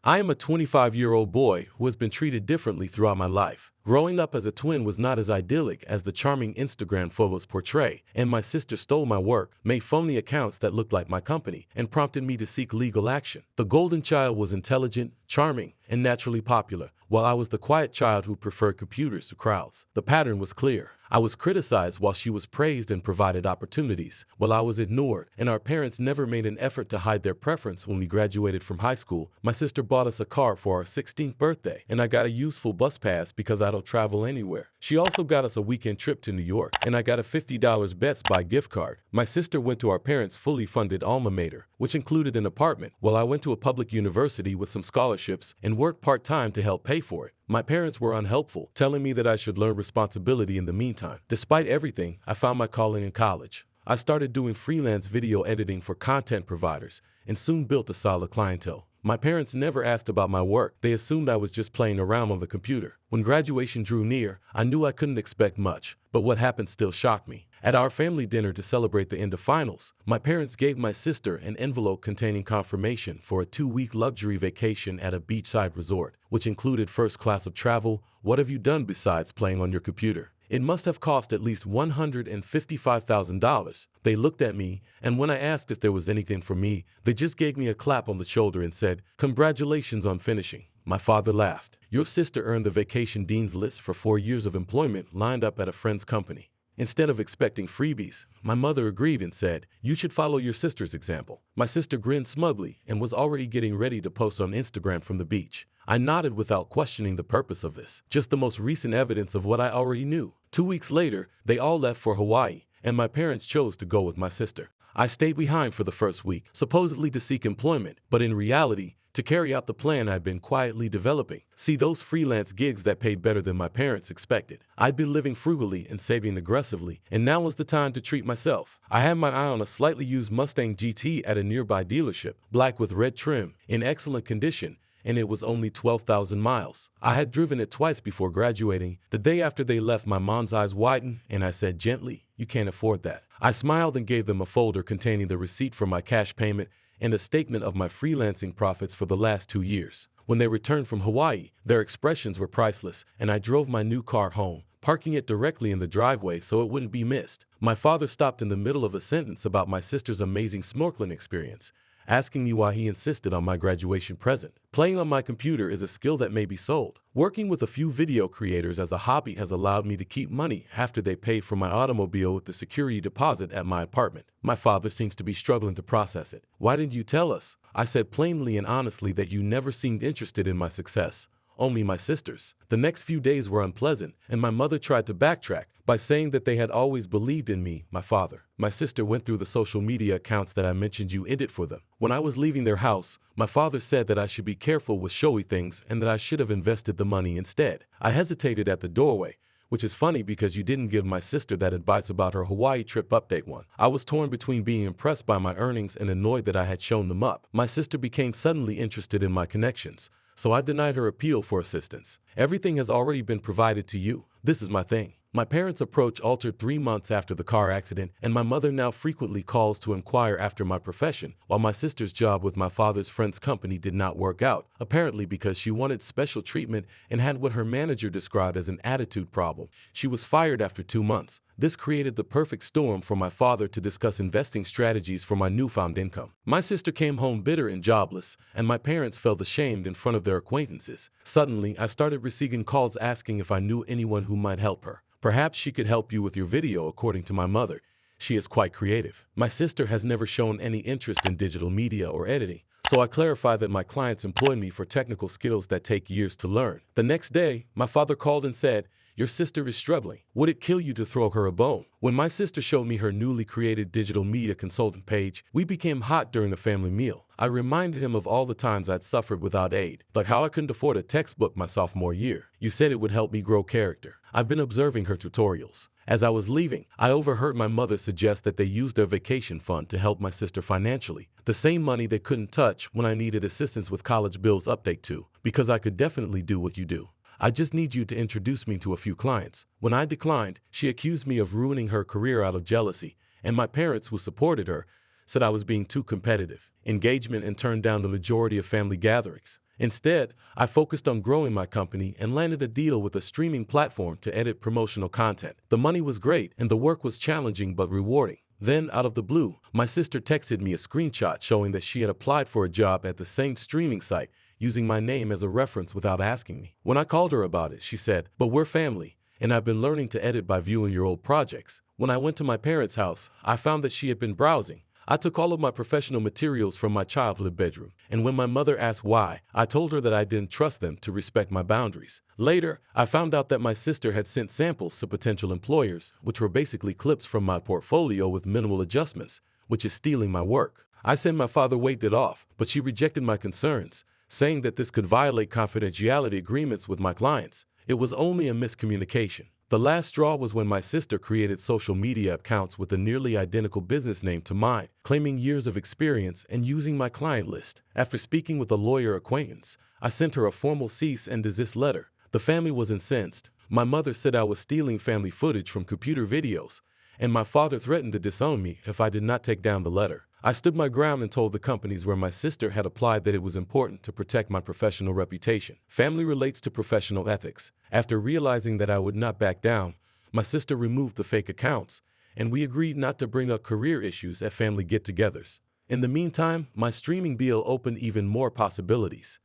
I am a 25-year-old boy who has been treated differently throughout my life. Growing up as a twin was not as idyllic as the charming Instagram photos portray, and my sister stole my work, made phony accounts that looked like my company, and prompted me to seek legal action. The golden child was intelligent, charming, and naturally popular, while I was the quiet child who preferred computers to crowds. The pattern was clear. I was criticized while she was praised and provided opportunities, while I was ignored, and our parents never made an effort to hide their preference. When we graduated from high school, my sister bought us a car for our 16th birthday, and I got a useful bus pass because I don't travel anywhere. She also got us a weekend trip to New York, and I got a $50 Best Buy gift card. My sister went to our parents' fully funded alma mater, which included an apartment, while I went to a public university with some scholarships and worked part-time to help pay for it. My parents were unhelpful, telling me that I should learn responsibility in the meantime. Despite everything, I found my calling in college. I started doing freelance video editing for content providers and soon built a solid clientele. My parents never asked about my work. They assumed I was just playing around on the computer. When graduation drew near, I knew I couldn't expect much, but what happened still shocked me. At our family dinner to celebrate the end of finals, my parents gave my sister an envelope containing confirmation for a 2-week luxury vacation at a beachside resort, which included first class of travel. What have you done besides playing on your computer? It must have cost at least $155,000. They looked at me, and when I asked if there was anything for me, they just gave me a clap on the shoulder and said, "Congratulations on finishing." My father laughed. "Your sister earned the vacation dean's list for 4 years of employment lined up at a friend's company." Instead of expecting freebies, my mother agreed and said, "You should follow your sister's example." My sister grinned smugly and was already getting ready to post on Instagram from the beach. I nodded without questioning the purpose of this, just the most recent evidence of what I already knew. 2 weeks later, they all left for Hawaii, and my parents chose to go with my sister. I stayed behind for the first week, supposedly to seek employment, but in reality, to carry out the plan I'd been quietly developing. See, those freelance gigs that paid better than my parents expected. I'd been living frugally and saving aggressively, and now was the time to treat myself. I had my eye on a slightly used Mustang GT at a nearby dealership, black with red trim, in excellent condition, and it was only 12,000 miles. I had driven it twice before graduating. The day after they left, my mom's eyes widened, and I said gently, "You can't afford that." I smiled and gave them a folder containing the receipt for my cash payment and a statement of my freelancing profits for the last 2 years. When they returned from Hawaii, their expressions were priceless, and I drove my new car home, parking it directly in the driveway so it wouldn't be missed. My father stopped in the middle of a sentence about my sister's amazing snorkeling experience, asking me why he insisted on my graduation present. Playing on my computer is a skill that may be sold. Working with a few video creators as a hobby has allowed me to keep money after they paid for my automobile with the security deposit at my apartment. My father seems to be struggling to process it. "Why didn't you tell us?" I said plainly and honestly that you never seemed interested in my success. Only my sister's. The next few days were unpleasant, and my mother tried to backtrack by saying that they had always believed in me, my father. My sister went through the social media accounts that I mentioned you edit for them. When I was leaving their house, my father said that I should be careful with showy things and that I should have invested the money instead. I hesitated at the doorway, which is funny because you didn't give my sister that advice about her Hawaii trip update one. I was torn between being impressed by my earnings and annoyed that I had shown them up. My sister became suddenly interested in my connections, so I denied her appeal for assistance. "Everything has already been provided to you. This is my thing." My parents' approach altered 3 months after the car accident, and my mother now frequently calls to inquire after my profession, while my sister's job with my father's friend's company did not work out, apparently because she wanted special treatment and had what her manager described as an attitude problem. She was fired after 2 months. This created the perfect storm for my father to discuss investing strategies for my newfound income. My sister came home bitter and jobless, and my parents felt ashamed in front of their acquaintances. Suddenly, I started receiving calls asking if I knew anyone who might help her. "Perhaps she could help you with your video," according to my mother. "She is quite creative." My sister has never shown any interest in digital media or editing, so I clarified that my clients employ me for technical skills that take years to learn. The next day, my father called and said, "Your sister is struggling. Would it kill you to throw her a bone?" When my sister showed me her newly created digital media consultant page, we became hot during the family meal. I reminded him of all the times I'd suffered without aid, like how I couldn't afford a textbook my sophomore year. "You said it would help me grow character." I've been observing her tutorials. As I was leaving, I overheard my mother suggest that they use their vacation fund to help my sister financially, the same money they couldn't touch when I needed assistance with college bills update to, because I could definitely do what you do. "I just need you to introduce me to a few clients." When I declined, she accused me of ruining her career out of jealousy, and my parents, who supported her, said I was being too competitive. Engagement and turned down the majority of family gatherings. Instead, I focused on growing my company and landed a deal with a streaming platform to edit promotional content. The money was great and the work was challenging but rewarding. Then, out of the blue, my sister texted me a screenshot showing that she had applied for a job at the same streaming site using my name as a reference without asking me. When I called her about it, she said, "But we're family, and I've been learning to edit by viewing your old projects." When I went to my parents' house, I found that she had been browsing. I took all of my professional materials from my childhood bedroom, and when my mother asked why, I told her that I didn't trust them to respect my boundaries. Later, I found out that my sister had sent samples to potential employers, which were basically clips from my portfolio with minimal adjustments, which is stealing my work. I said my father waved it off, but she rejected my concerns, saying that this could violate confidentiality agreements with my clients. It was only a miscommunication. The last straw was when my sister created social media accounts with a nearly identical business name to mine, claiming years of experience and using my client list. After speaking with a lawyer acquaintance, I sent her a formal cease and desist letter. The family was incensed. My mother said I was stealing family footage from computer videos, and my father threatened to disown me if I did not take down the letter. I stood my ground and told the companies where my sister had applied that it was important to protect my professional reputation. Family relates to professional ethics. After realizing that I would not back down, my sister removed the fake accounts, and we agreed not to bring up career issues at family get-togethers. In the meantime, my streaming deal opened even more possibilities.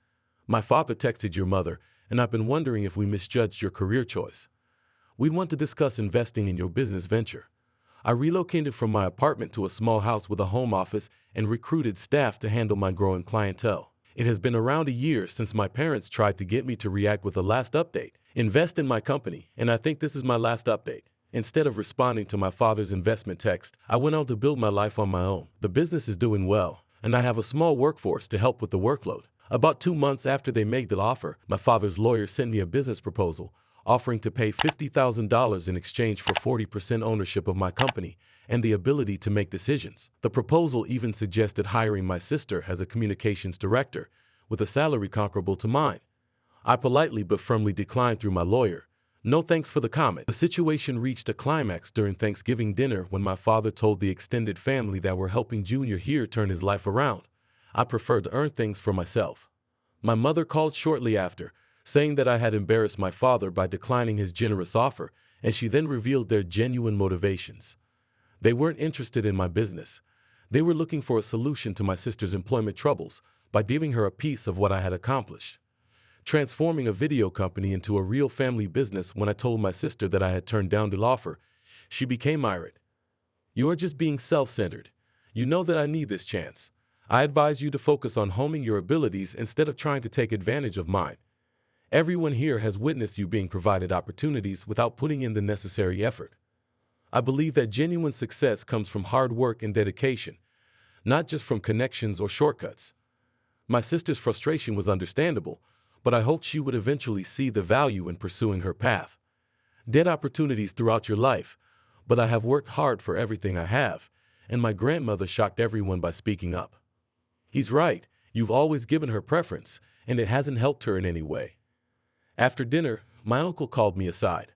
My father texted your mother, and I've been wondering if we misjudged your career choice. We want to discuss investing in your business venture. I relocated from my apartment to a small house with a home office and recruited staff to handle my growing clientele. It has been around a year since my parents tried to get me to react with the last update, invest in my company, and I think this is my last update. Instead of responding to my father's investment text, I went on to build my life on my own. The business is doing well, and I have a small workforce to help with the workload. About 2 months after they made the offer, my father's lawyer sent me a business proposal offering to pay $50,000 in exchange for 40% ownership of my company and the ability to make decisions. The proposal even suggested hiring my sister as a communications director with a salary comparable to mine. I politely but firmly declined through my lawyer. No thanks for the comment. The situation reached a climax during Thanksgiving dinner when my father told the extended family that we're helping Junior here turn his life around. I preferred to earn things for myself. My mother called shortly after, saying that I had embarrassed my father by declining his generous offer, and she then revealed their genuine motivations. They weren't interested in my business. They were looking for a solution to my sister's employment troubles by giving her a piece of what I had accomplished, transforming a video company into a real family business. When I told my sister that I had turned down the offer, she became irate. "You are just being self-centered. You know that I need this chance. I advise you to focus on honing your abilities instead of trying to take advantage of mine. Everyone here has witnessed you being provided opportunities without putting in the necessary effort. I believe that genuine success comes from hard work and dedication, not just from connections or shortcuts." My sister's frustration was understandable, but I hoped she would eventually see the value in pursuing her path. Dead opportunities throughout your life, but I have worked hard for everything I have, and my grandmother shocked everyone by speaking up. "He's right, you've always given her preference, and it hasn't helped her in any way." After dinner, my uncle called me aside.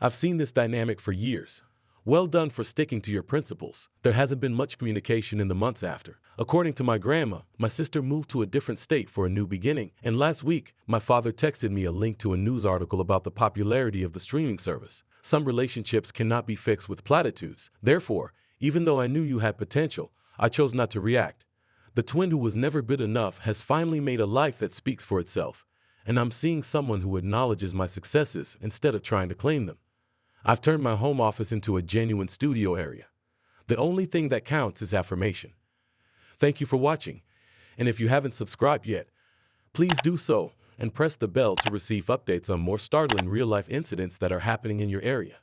"I've seen this dynamic for years. Well done for sticking to your principles. There hasn't been much communication in the months after. According to my grandma, my sister moved to a different state for a new beginning, and last week, my father texted me a link to a news article about the popularity of the streaming service. Some relationships cannot be fixed with platitudes. Therefore, even though I knew you had potential, I chose not to react. The twin who was never good enough has finally made a life that speaks for itself, and I'm seeing someone who acknowledges my successes instead of trying to claim them. I've turned my home office into a genuine studio area. The only thing that counts is affirmation." Thank you for watching, and if you haven't subscribed yet, please do so and press the bell to receive updates on more startling real-life incidents that are happening in your area.